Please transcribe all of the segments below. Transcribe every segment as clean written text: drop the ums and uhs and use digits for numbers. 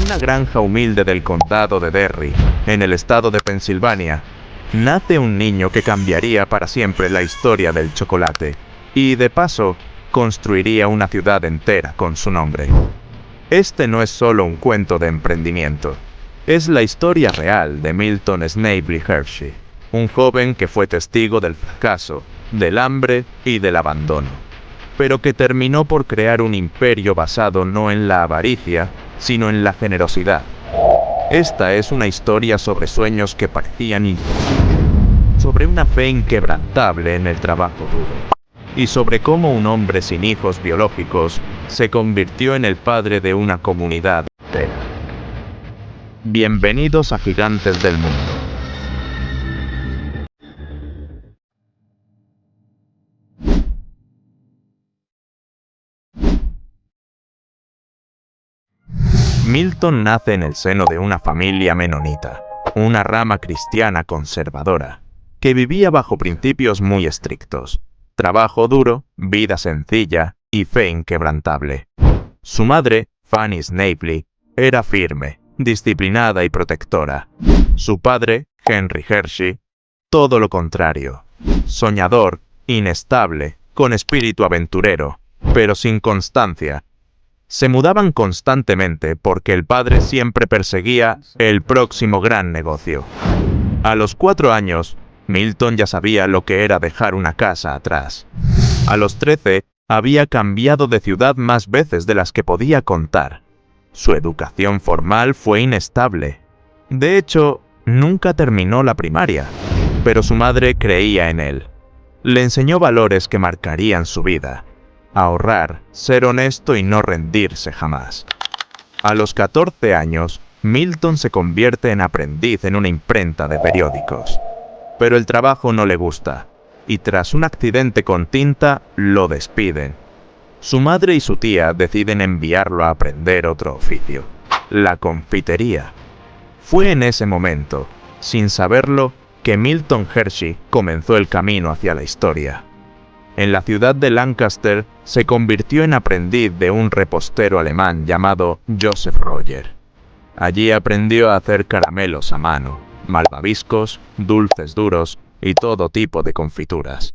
una granja humilde del condado de Derry, en el estado de Pensilvania, nace un niño que cambiaría para siempre la historia del chocolate, y de paso, construiría una ciudad entera con su nombre. Este no es solo un cuento de emprendimiento, es la historia real de Milton Snavely Hershey, un joven que fue testigo del fracaso, del hambre y del abandono, pero que terminó por crear un imperio basado no en la avaricia, sino en la generosidad. Esta es una historia sobre sueños que parecían imposibles, sobre una fe inquebrantable en el trabajo duro, y sobre cómo un hombre sin hijos biológicos se convirtió en el padre de una comunidad entera. Bienvenidos a Gigantes del Mundo. Milton nace en el seno de una familia menonita, una rama cristiana conservadora, que vivía bajo principios muy estrictos: trabajo duro, vida sencilla y fe inquebrantable. Su madre, Fanny Snavely, era firme, disciplinada y protectora. Su padre, Henry Hershey, todo lo contrario: soñador, inestable, con espíritu aventurero, pero sin constancia. Se mudaban constantemente porque el padre siempre perseguía el próximo gran negocio. A los 4 años, Milton ya sabía lo que era dejar una casa atrás. A los 13, había cambiado de ciudad más veces de las que podía contar. Su educación formal fue inestable. De hecho, nunca terminó la primaria, pero su madre creía en él. Le enseñó valores que marcarían su vida: ahorrar, ser honesto y no rendirse jamás. A los 14 años, Milton se convierte en aprendiz en una imprenta de periódicos. Pero el trabajo no le gusta, y tras un accidente con tinta, lo despiden. Su madre y su tía deciden enviarlo a aprender otro oficio: la confitería. Fue en ese momento, sin saberlo, que Milton Hershey comenzó el camino hacia la historia. En la ciudad de Lancaster se convirtió en aprendiz de un repostero alemán llamado Joseph Roger. Allí aprendió a hacer caramelos a mano, malvaviscos, dulces duros y todo tipo de confituras.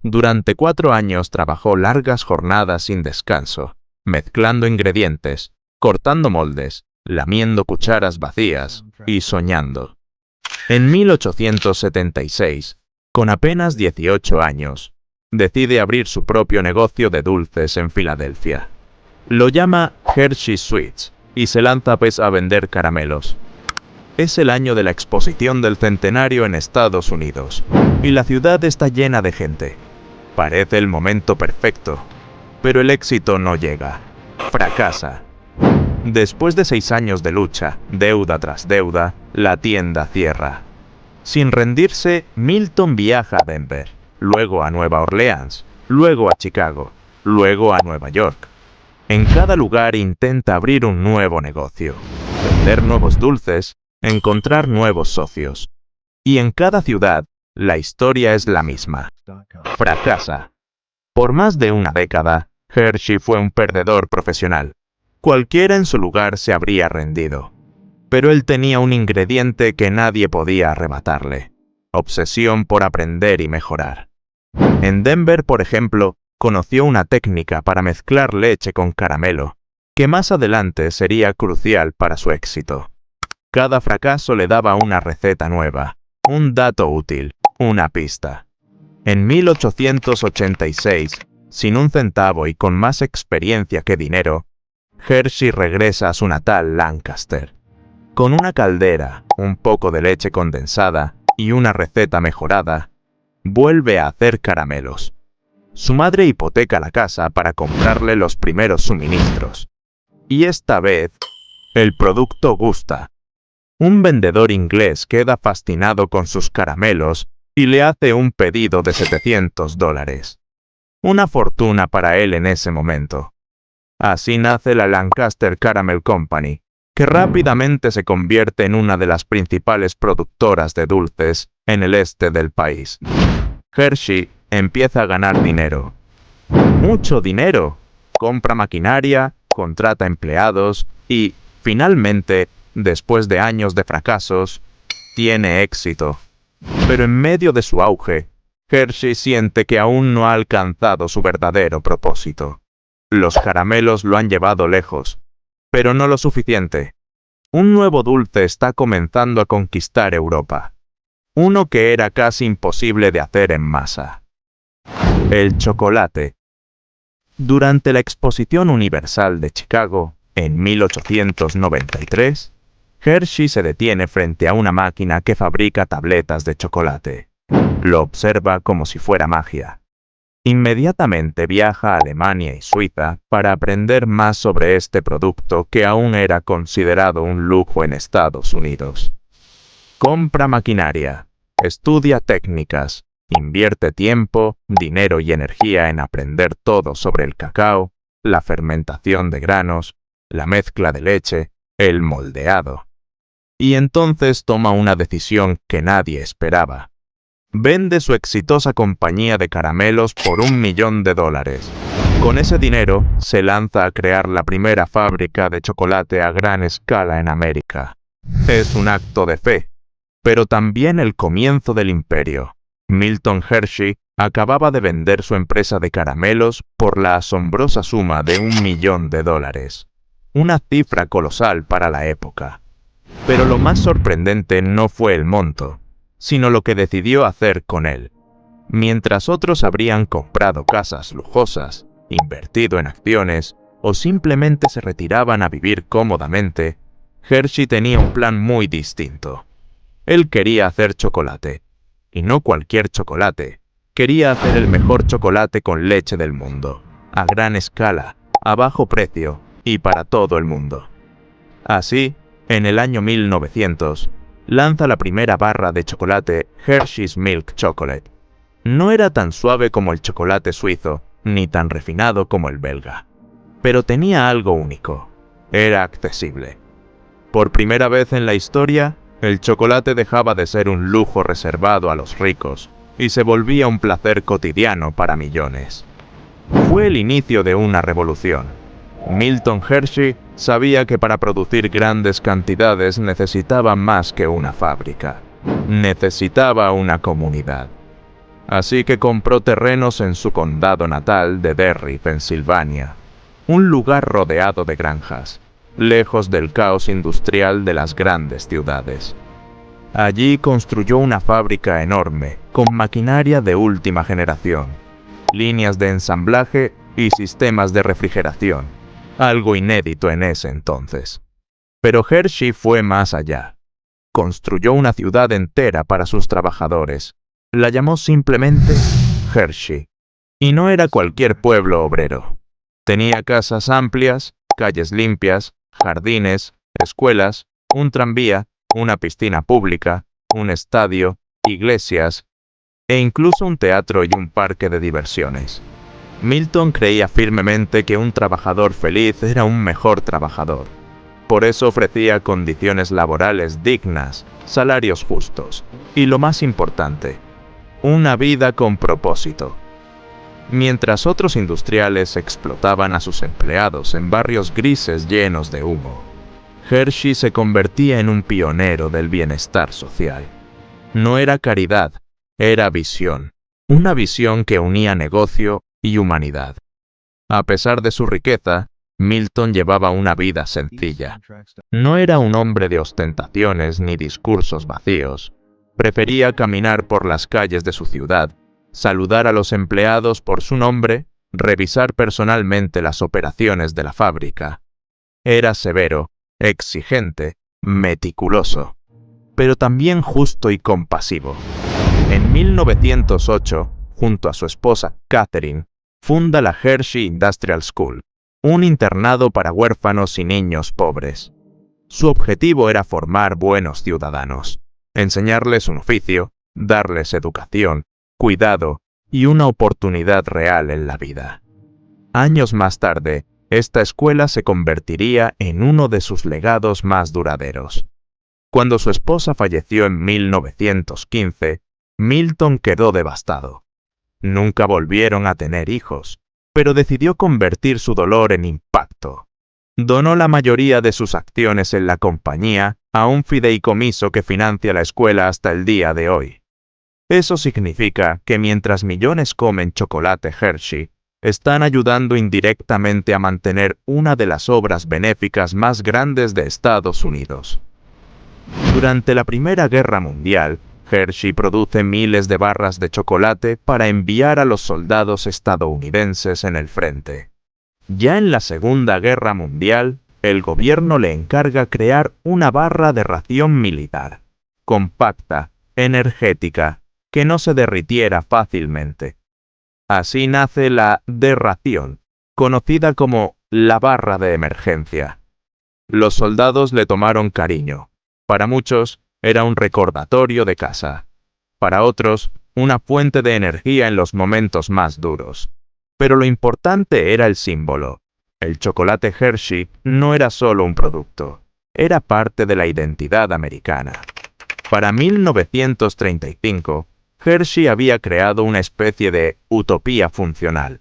Durante 4 años trabajó largas jornadas sin descanso, mezclando ingredientes, cortando moldes, lamiendo cucharas vacías y soñando. En 1876, con apenas 18 años, decide abrir su propio negocio de dulces en Filadelfia. Lo llama Hershey Sweets y se lanza a vender caramelos. Es el año de la exposición del centenario en Estados Unidos, y la ciudad está llena de gente. Parece el momento perfecto, pero el éxito no llega. Fracasa. Después de 6 años de lucha, deuda tras deuda, la tienda cierra. Sin rendirse, Milton viaja a Denver, luego a Nueva Orleans, luego a Chicago, luego a Nueva York. En cada lugar intenta abrir un nuevo negocio, vender nuevos dulces, encontrar nuevos socios. Y en cada ciudad, la historia es la misma: fracasa. Por más de una década, Hershey fue un perdedor profesional. Cualquiera en su lugar se habría rendido. Pero él tenía un ingrediente que nadie podía arrebatarle: obsesión por aprender y mejorar. En Denver, por ejemplo, conoció una técnica para mezclar leche con caramelo, que más adelante sería crucial para su éxito. Cada fracaso le daba una receta nueva, un dato útil, una pista. En 1886, sin un centavo y con más experiencia que dinero, Hershey regresa a su natal Lancaster. Con una caldera, un poco de leche condensada y una receta mejorada, vuelve a hacer caramelos. Su madre hipoteca la casa para comprarle los primeros suministros. Y esta vez, el producto gusta. Un vendedor inglés queda fascinado con sus caramelos y le hace un pedido de $700. Una fortuna para él en ese momento. Así nace la Lancaster Caramel Company, que rápidamente se convierte en una de las principales productoras de dulces en el este del país. Hershey empieza a ganar dinero. Mucho dinero. Compra maquinaria, contrata empleados y, Finalmente, después de años de fracasos, tiene éxito. Pero en medio de su auge, Hershey siente que aún no ha alcanzado su verdadero propósito. Los caramelos lo han llevado lejos, pero no lo suficiente. Un nuevo dulce está comenzando a conquistar Europa. Uno que era casi imposible de hacer en masa. El chocolate. Durante la Exposición Universal de Chicago, en 1893, Hershey se detiene frente a una máquina que fabrica tabletas de chocolate. Lo observa como si fuera magia. Inmediatamente viaja a Alemania y Suiza para aprender más sobre este producto que aún era considerado un lujo en Estados Unidos. Compra maquinaria, estudia técnicas, invierte tiempo, dinero y energía en aprender todo sobre el cacao, la fermentación de granos, la mezcla de leche, el moldeado. Y entonces toma una decisión que nadie esperaba. Vende su exitosa compañía de caramelos por $1 millón. Con ese dinero, se lanza a crear la primera fábrica de chocolate a gran escala en América. Es un acto de fe, pero también el comienzo del imperio. Milton Hershey acababa de vender su empresa de caramelos por la asombrosa suma de $1 millón. Una cifra colosal para la época. Pero lo más sorprendente no fue el monto, sino lo que decidió hacer con él. Mientras otros habrían comprado casas lujosas, invertido en acciones o simplemente se retiraban a vivir cómodamente, Hershey tenía un plan muy distinto. Él quería hacer chocolate, y no cualquier chocolate. Quería hacer el mejor chocolate con leche del mundo, a gran escala, a bajo precio y para todo el mundo. Así, en el año 1900, lanza la primera barra de chocolate Hershey's Milk Chocolate. No era tan suave como el chocolate suizo, ni tan refinado como el belga. Pero tenía algo único. Era accesible. Por primera vez en la historia, el chocolate dejaba de ser un lujo reservado a los ricos y se volvía un placer cotidiano para millones. Fue el inicio de una revolución. Milton Hershey sabía que para producir grandes cantidades necesitaba más que una fábrica. Necesitaba una comunidad. Así que compró terrenos en su condado natal de Derry, Pensilvania, un lugar rodeado de granjas, lejos del caos industrial de las grandes ciudades. Allí construyó una fábrica enorme, con maquinaria de última generación, líneas de ensamblaje y sistemas de refrigeración, algo inédito en ese entonces. Pero Hershey fue más allá. Construyó una ciudad entera para sus trabajadores. La llamó simplemente Hershey. Y no era cualquier pueblo obrero. Tenía casas amplias, calles limpias, jardines, escuelas, un tranvía, una piscina pública, un estadio, iglesias e incluso un teatro y un parque de diversiones. Milton creía firmemente que un trabajador feliz era un mejor trabajador. Por eso ofrecía condiciones laborales dignas, salarios justos y, lo más importante, una vida con propósito. Mientras otros industriales explotaban a sus empleados en barrios grises llenos de humo, Hershey se convertía en un pionero del bienestar social. No era caridad, era visión. Una visión que unía negocio y humanidad. A pesar de su riqueza, Milton llevaba una vida sencilla. No era un hombre de ostentaciones ni discursos vacíos. Prefería caminar por las calles de su ciudad, saludar a los empleados por su nombre, revisar personalmente las operaciones de la fábrica. Era severo, exigente, meticuloso, pero también justo y compasivo. En 1908, junto a su esposa Catherine, funda la Hershey Industrial School, un internado para huérfanos y niños pobres. Su objetivo era formar buenos ciudadanos, enseñarles un oficio, darles educación, cuidado y una oportunidad real en la vida. Años más tarde, esta escuela se convertiría en uno de sus legados más duraderos. Cuando su esposa falleció en 1915, Milton quedó devastado. Nunca volvieron a tener hijos, pero decidió convertir su dolor en impacto. donó la mayoría de sus acciones en la compañía a un fideicomiso que financia la escuela hasta el día de hoy. Eso significa que mientras millones comen chocolate Hershey, están ayudando indirectamente a mantener una de las obras benéficas más grandes de Estados Unidos. Durante la Primera Guerra Mundial, Hershey produce miles de barras de chocolate para enviar a los soldados estadounidenses en el frente. Ya en la Segunda Guerra Mundial, el gobierno le encarga crear una barra de ración militar, compacta, energética, que no se derritiera fácilmente. Así nace la D-ración, conocida como la barra de emergencia. Los soldados le tomaron cariño. Para muchos, era un recordatorio de casa. Para otros, una fuente de energía en los momentos más duros. Pero lo importante era el símbolo. El chocolate Hershey no era solo un producto, era parte de la identidad americana. Para 1935, Hershey había creado una especie de utopía funcional.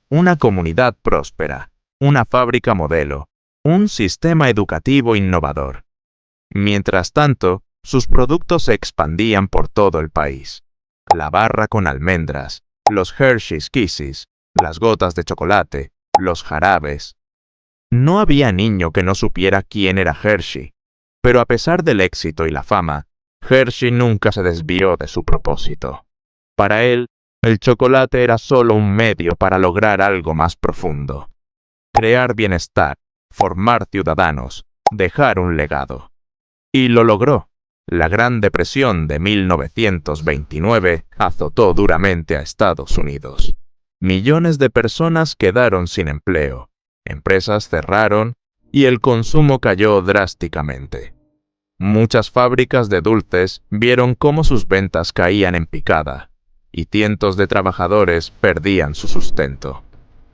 Una comunidad próspera, una fábrica modelo, un sistema educativo innovador. Mientras tanto, sus productos se expandían por todo el país. La barra con almendras, los Hershey's Kisses, las gotas de chocolate, los jarabes. No había niño que no supiera quién era Hershey, pero a pesar del éxito y la fama, Hershey nunca se desvió de su propósito. Para él, el chocolate era solo un medio para lograr algo más profundo. Crear bienestar, formar ciudadanos, dejar un legado. Y lo logró. La Gran Depresión de 1929 azotó duramente a Estados Unidos. Millones de personas quedaron sin empleo, empresas cerraron y el consumo cayó drásticamente. Muchas fábricas de dulces vieron cómo sus ventas caían en picada y cientos de trabajadores perdían su sustento.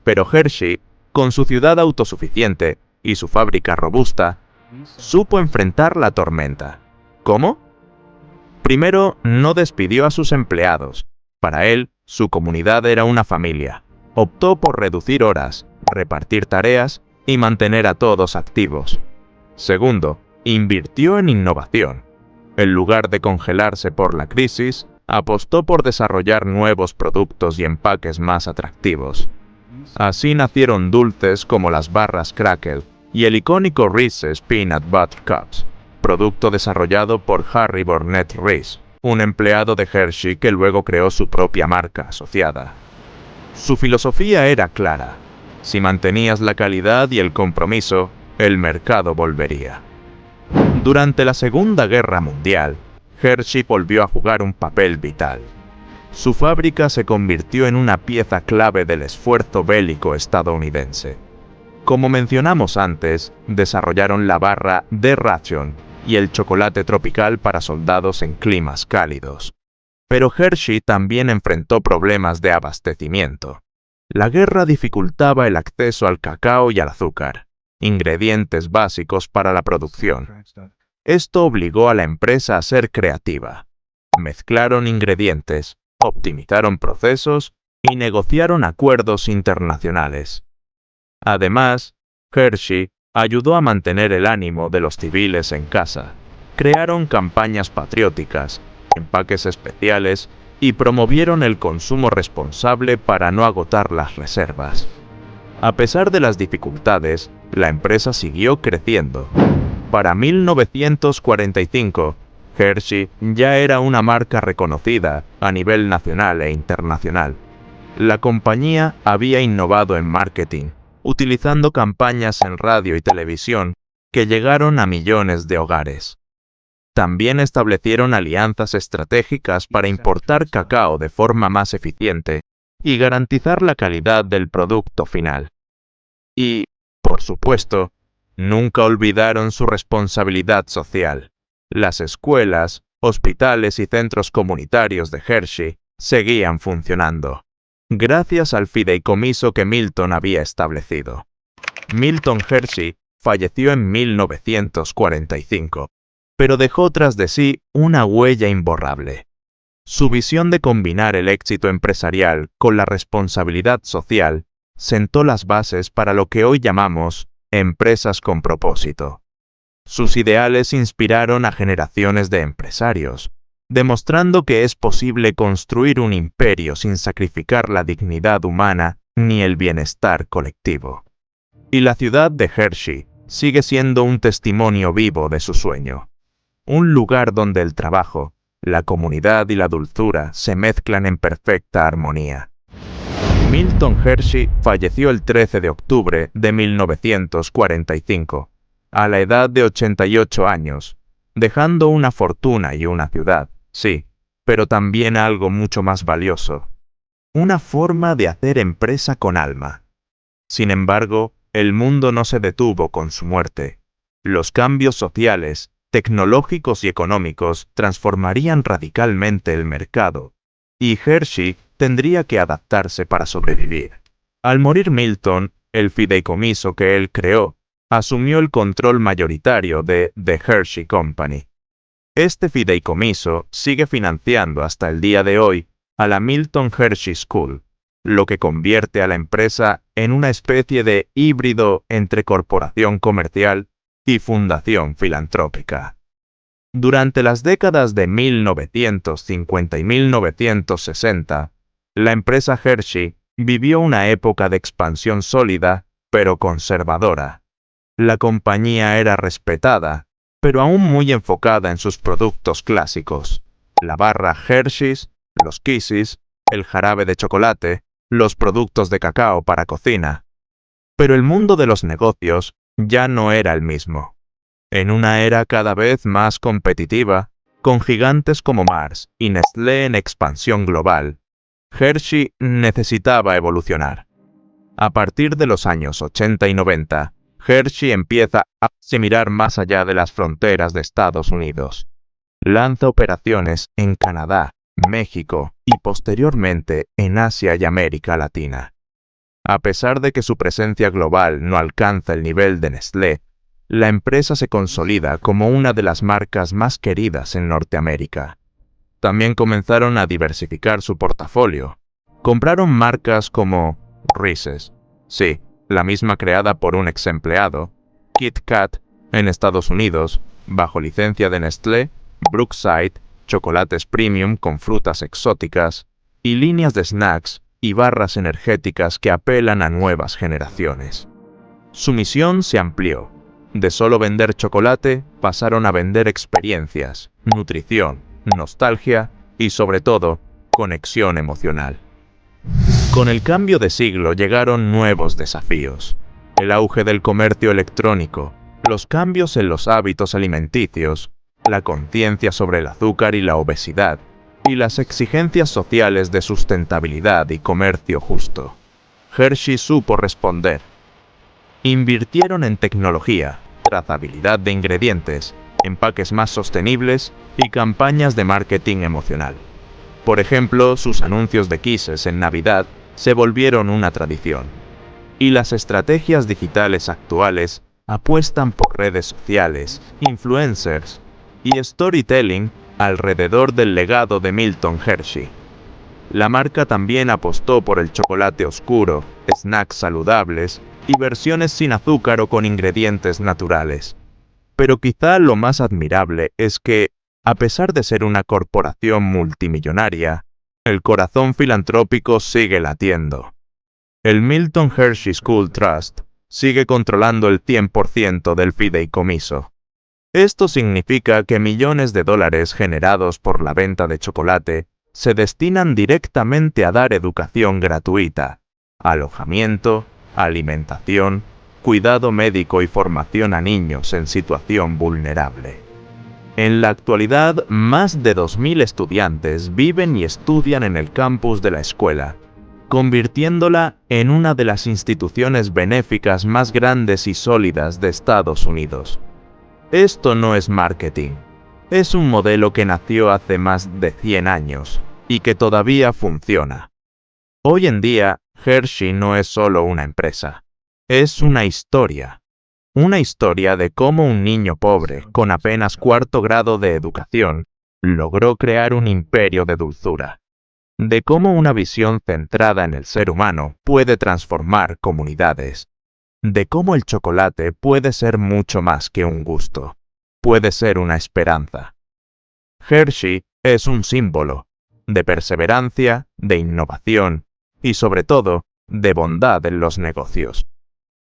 Pero Hershey, con su ciudad autosuficiente y su fábrica robusta, supo enfrentar la tormenta. ¿Cómo? Primero, no despidió a sus empleados. Para él, su comunidad era una familia. Optó por reducir horas, repartir tareas y mantener a todos activos. Segundo, invirtió en innovación. En lugar de congelarse por la crisis, apostó por desarrollar nuevos productos y empaques más atractivos. Así nacieron dulces como las barras Crackle y el icónico Reese's Peanut Butter Cups, producto desarrollado por Harry Burnett Reese, un empleado de Hershey que luego creó su propia marca asociada. Su filosofía era clara: si mantenías la calidad y el compromiso, el mercado volvería. Durante la Segunda Guerra Mundial, Hershey volvió a jugar un papel vital. Su fábrica se convirtió en una pieza clave del esfuerzo bélico estadounidense. Como mencionamos antes, desarrollaron la barra D-Ration y el chocolate tropical para soldados en climas cálidos. Pero Hershey también enfrentó problemas de abastecimiento. La guerra dificultaba el acceso al cacao y al azúcar, ingredientes básicos para la producción. Esto obligó a la empresa a ser creativa. Mezclaron ingredientes, optimizaron procesos y negociaron acuerdos internacionales. Además, Hershey ayudó a mantener el ánimo de los civiles en casa. Crearon campañas patrióticas, empaques especiales y promovieron el consumo responsable para no agotar las reservas. A pesar de las dificultades, la empresa siguió creciendo. Para 1945, Hershey ya era una marca reconocida a nivel nacional e internacional. La compañía había innovado en marketing, utilizando campañas en radio y televisión que llegaron a millones de hogares. También establecieron alianzas estratégicas para importar cacao de forma más eficiente y garantizar la calidad del producto final. Y, por supuesto, nunca olvidaron su responsabilidad social. Las escuelas, hospitales y centros comunitarios de Hershey seguían funcionando, gracias al fideicomiso que Milton había establecido. Milton Hershey falleció en 1945, pero dejó tras de sí una huella imborrable. Su visión de combinar el éxito empresarial con la responsabilidad social sentó las bases para lo que hoy llamamos Empresas con propósito. Sus ideales inspiraron a generaciones de empresarios, demostrando que es posible construir un imperio sin sacrificar la dignidad humana ni el bienestar colectivo. Y la ciudad de Hershey sigue siendo un testimonio vivo de su sueño. Un lugar donde el trabajo, la comunidad y la dulzura se mezclan en perfecta armonía. Milton Hershey falleció el 13 de octubre de 1945, a la edad de 88 años, dejando una fortuna y una ciudad, sí, pero también algo mucho más valioso: una forma de hacer empresa con alma. Sin embargo, el mundo no se detuvo con su muerte. Los cambios sociales, tecnológicos y económicos transformarían radicalmente el mercado, y Hershey tendría que adaptarse para sobrevivir. Al morir Milton, el fideicomiso que él creó asumió el control mayoritario de The Hershey Company. Este fideicomiso sigue financiando hasta el día de hoy a la Milton Hershey School, lo que convierte a la empresa en una especie de híbrido entre corporación comercial y fundación filantrópica. Durante las décadas de 1950 y 1960, la empresa Hershey vivió una época de expansión sólida, pero conservadora. La compañía era respetada, pero aún muy enfocada en sus productos clásicos: la barra Hershey's, los Kisses, el jarabe de chocolate, los productos de cacao para cocina. Pero el mundo de los negocios ya no era el mismo. En una era cada vez más competitiva, con gigantes como Mars y Nestlé en expansión global, Hershey necesitaba evolucionar. A partir de los años 80 y 90, Hershey empieza a mirar más allá de las fronteras de Estados Unidos. Lanza operaciones en Canadá, México y posteriormente en Asia y América Latina. A pesar de que su presencia global no alcanza el nivel de Nestlé, la empresa se consolida como una de las marcas más queridas en Norteamérica. También comenzaron a diversificar su portafolio. Compraron marcas como Reese's, sí, la misma creada por un ex empleado, Kit Kat en Estados Unidos, bajo licencia de Nestlé, Brookside, chocolates premium con frutas exóticas, y líneas de snacks y barras energéticas que apelan a nuevas generaciones. Su misión se amplió. De solo vender chocolate, pasaron a vender experiencias, nutrición, nostalgia y, sobre todo, conexión emocional. Con el cambio de siglo llegaron nuevos desafíos: el auge del comercio electrónico, los cambios en los hábitos alimenticios, la conciencia sobre el azúcar y la obesidad, y las exigencias sociales de sustentabilidad y comercio justo. Hershey supo responder. Invirtieron en tecnología, trazabilidad de ingredientes, empaques más sostenibles y campañas de marketing emocional. Por ejemplo, sus anuncios de Kisses en Navidad se volvieron una tradición. Y las estrategias digitales actuales apuestan por redes sociales, influencers y storytelling alrededor del legado de Milton Hershey. La marca también apostó por el chocolate oscuro, snacks saludables y versiones sin azúcar o con ingredientes naturales. Pero quizá lo más admirable es que, a pesar de ser una corporación multimillonaria, el corazón filantrópico sigue latiendo. El Milton Hershey School Trust sigue controlando el 100% del fideicomiso. Esto significa que millones de dólares generados por la venta de chocolate se destinan directamente a dar educación gratuita, alojamiento, alimentación, cuidado médico y formación a niños en situación vulnerable. En la actualidad, más de 2.000 estudiantes viven y estudian en el campus de la escuela, convirtiéndola en una de las instituciones benéficas más grandes y sólidas de Estados Unidos. Esto no es marketing. Es un modelo que nació hace más de 100 años y que todavía funciona. Hoy en día, Hershey no es solo una empresa. Es una historia. Una historia de cómo un niño pobre, con apenas cuarto grado de educación, logró crear un imperio de dulzura. De cómo una visión centrada en el ser humano puede transformar comunidades. de cómo el chocolate puede ser mucho más que un gusto, puede ser una esperanza. Hershey es un símbolo de perseverancia, de innovación y sobre todo de bondad en los negocios.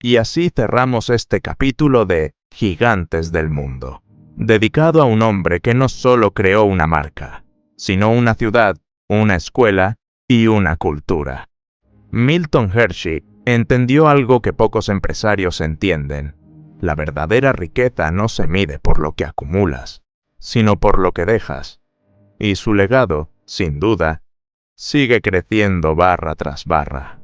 Y así cerramos este capítulo de Gigantes del Mundo, dedicado a un hombre que no solo creó una marca, sino una ciudad, una escuela y una cultura. Milton Hershey entendió algo que pocos empresarios entienden. La verdadera riqueza no se mide por lo que acumulas, sino por lo que dejas. Y su legado, sin duda, sigue creciendo barra tras barra.